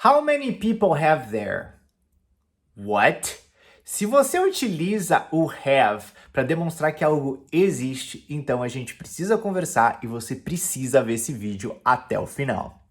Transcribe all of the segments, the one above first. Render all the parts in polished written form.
How many people have there? What? Se você utiliza o have para demonstrar que algo existe, então a gente precisa conversar e você precisa ver esse vídeo até o final.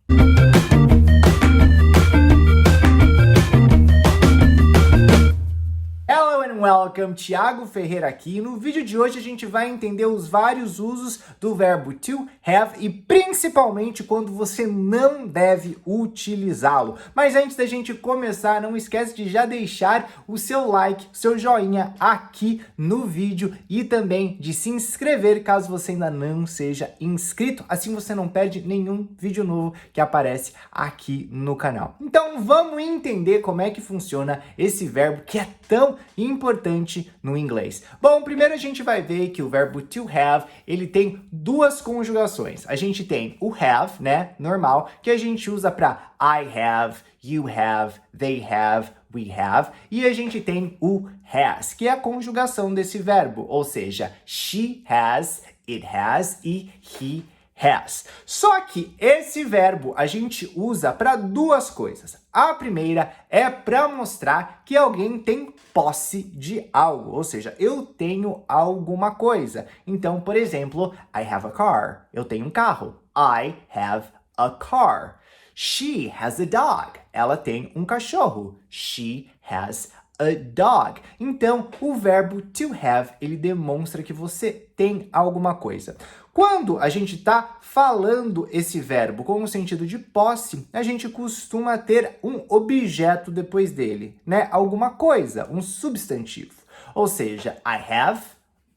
Hello and welcome, Thiago Ferreira aqui. No vídeo de hoje a gente vai entender os vários usos do verbo to have e principalmente quando você não deve utilizá-lo. Mas antes da gente começar, não esquece de já deixar o seu like, o seu joinha aqui no vídeo e também de se inscrever caso você ainda não seja inscrito. Assim você não perde nenhum vídeo novo que aparece aqui no canal. Então vamos entender como é que funciona esse verbo que é tão importante no inglês. Bom, primeiro a gente vai ver que o verbo to have, ele tem duas conjugações. A gente tem o have, né, normal, que a gente usa para I have, you have, they have, we have, e a gente tem o has, que é a conjugação desse verbo, ou seja, she has, it has e he has. Só que esse verbo a gente usa para duas coisas. A primeira é para mostrar que alguém tem posse de algo, ou seja, eu tenho alguma coisa. Então, por exemplo, I have a car. Eu tenho um carro. I have a car. She has a dog. Ela tem um cachorro. She has a dog. Então, o verbo to have, ele demonstra que você tem alguma coisa. Quando a gente está falando esse verbo com o sentido de posse, a gente costuma ter um objeto depois dele, né? Alguma coisa, um substantivo. Ou seja, I have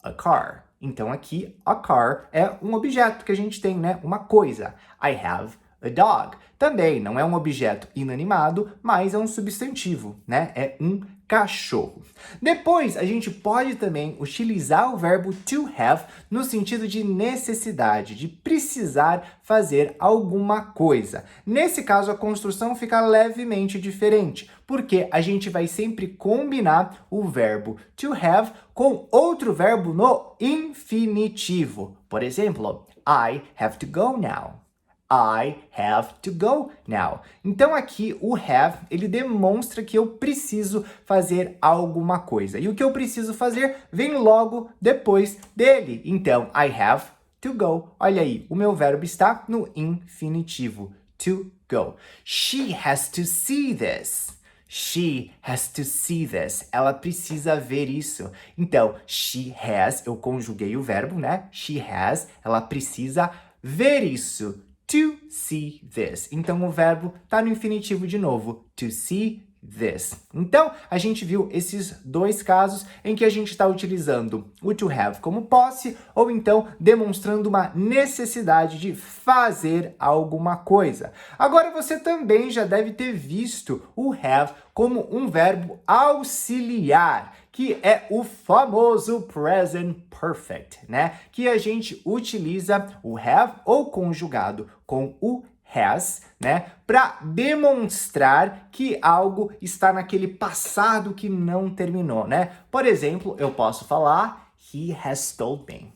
a car. Então aqui, a car é um objeto que a gente tem, né? Uma coisa. I have a dog. Também não é um objeto inanimado, mas é um substantivo, né? É um cachorro. Depois, a gente pode também utilizar o verbo to have no sentido de necessidade, de precisar fazer alguma coisa. Nesse caso, a construção fica levemente diferente, porque a gente vai sempre combinar o verbo to have com outro verbo no infinitivo. Por exemplo, I have to go now. I have to go now. Então aqui o have, ele demonstra que eu preciso fazer alguma coisa. E o que eu preciso fazer vem logo depois dele. Então, I have to go. Olha aí, o meu verbo está no infinitivo. To go. She has to see this. She has to see this. Ela precisa ver isso. Então, she has, eu conjuguei o verbo, né? She has, ela precisa ver isso. To see this. Então, o verbo está no infinitivo de novo. To see this. Então, a gente viu esses dois casos em que a gente está utilizando o to have como posse ou então demonstrando uma necessidade de fazer alguma coisa. Agora, você também já deve ter visto o have como um verbo auxiliar, que é o famoso present perfect, né? Que a gente utiliza o have ou conjugado com o has, né? Para demonstrar que algo está naquele passado que não terminou, né? Por exemplo, eu posso falar he has told me.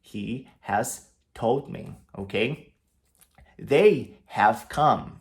He has told me, ok? They have come.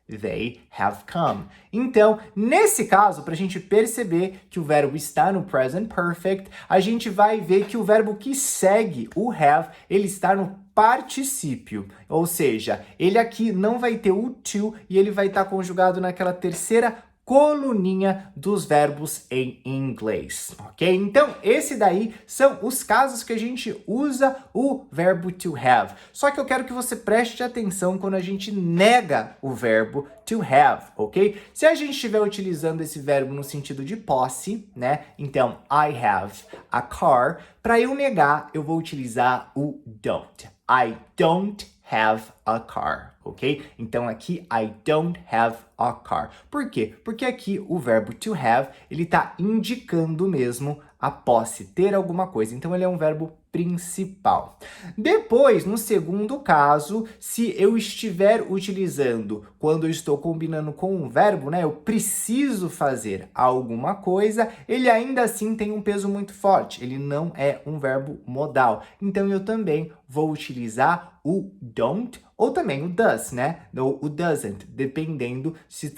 They have come. Então, nesse caso, para a gente perceber que o verbo está no present perfect, a gente vai ver que o verbo que segue o have, ele está no particípio. Ou seja, ele aqui não vai ter o to e ele vai estar conjugado naquela terceira coluninha dos verbos em inglês, ok? Então, esse daí são os casos que a gente usa o verbo to have. Só que eu quero que você preste atenção quando a gente nega o verbo to have, ok? Se a gente estiver utilizando esse verbo no sentido de posse, né? Então, I have a car. Para eu negar, eu vou utilizar o don't. I don't have a car, ok? Então aqui, I don't have a car. Por quê? Porque aqui o verbo to have, ele está indicando mesmo a posse, ter alguma coisa. Então ele é um verbo principal. Depois, no segundo caso, se eu estiver utilizando quando eu estou combinando com um verbo, né, eu preciso fazer alguma coisa, ele ainda assim tem um peso muito forte, ele não é um verbo modal. Então eu também vou utilizar o don't ou também o does, né? Ou o doesn't, dependendo se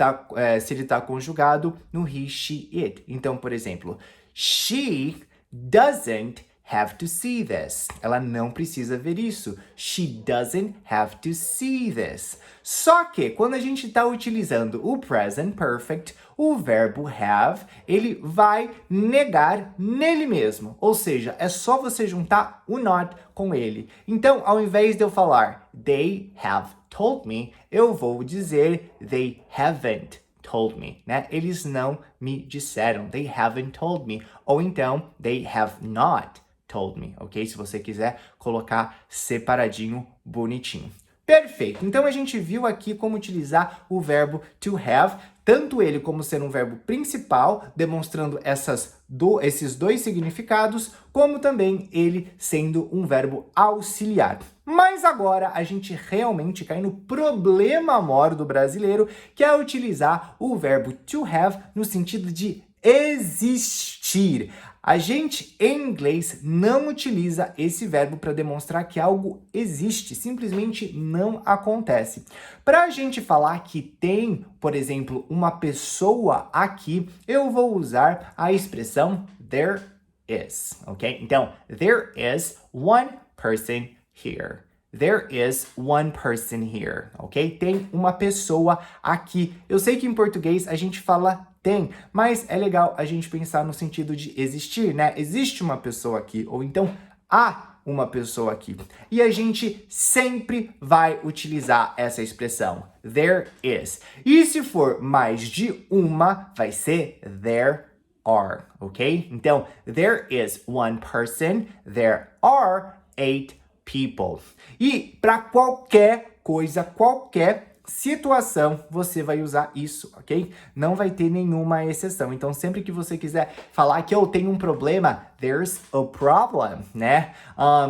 ele está conjugado no he, she, it. Então, por exemplo, she doesn't have to see this. Ela não precisa ver isso. She doesn't have to see this. Só que quando a gente está utilizando o present perfect, o verbo have, ele vai negar nele mesmo. Ou seja, é só você juntar o not com ele. Então, ao invés de eu falar they have told me, eu vou dizer they haven't told me, né? Eles não me disseram. They haven't told me. Ou então, they have not told me, ok? Se você quiser colocar separadinho, bonitinho. Perfeito. Então, a gente viu aqui como utilizar o verbo to have, tanto ele como sendo um verbo principal, demonstrando esses dois significados, como também ele sendo um verbo auxiliar. Mas agora a gente realmente cai no problema maior do brasileiro, que é utilizar o verbo to have no sentido de existir. A gente, em inglês, não utiliza esse verbo para demonstrar que algo existe, simplesmente não acontece. Para a gente falar que tem, por exemplo, uma pessoa aqui, eu vou usar a expressão there is, ok? Então, there is one person here. There is one person here, ok? Tem uma pessoa aqui. Eu sei que em português a gente fala tem, mas é legal a gente pensar no sentido de existir, né? Existe uma pessoa aqui, ou então há uma pessoa aqui. E a gente sempre vai utilizar essa expressão, there is. E se for mais de uma, vai ser there are, ok? Então, there is one person, there are 8 people. E para qualquer coisa, qualquer situação, você vai usar isso, ok? Não vai ter nenhuma exceção. Então, sempre que você quiser falar que eu tenho um problema, there's a problem, né?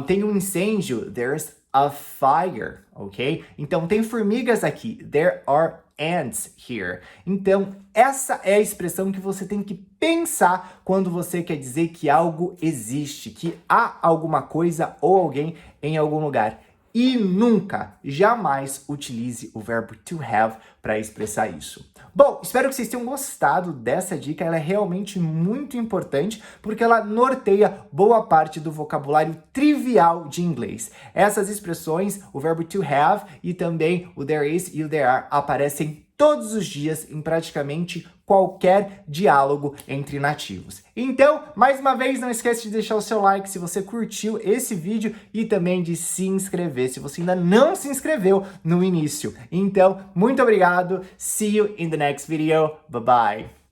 Tem um incêndio, there's a fire, ok? Então, tem formigas aqui, there are ants here. Então, essa é a expressão que você tem que pensar quando você quer dizer que algo existe, que há alguma coisa ou alguém em algum lugar. E nunca, jamais utilize o verbo to have para expressar isso. Bom, espero que vocês tenham gostado dessa dica. Ela é realmente muito importante porque ela norteia boa parte do vocabulário trivial de inglês. Essas expressões, o verbo to have e também o there is e o there are, aparecem todos os dias em praticamente qualquer diálogo entre nativos. Então, mais uma vez, não esquece de deixar o seu like se você curtiu esse vídeo e também de se inscrever se você ainda não se inscreveu no início. Então, muito obrigado. See you in the next video. Bye bye.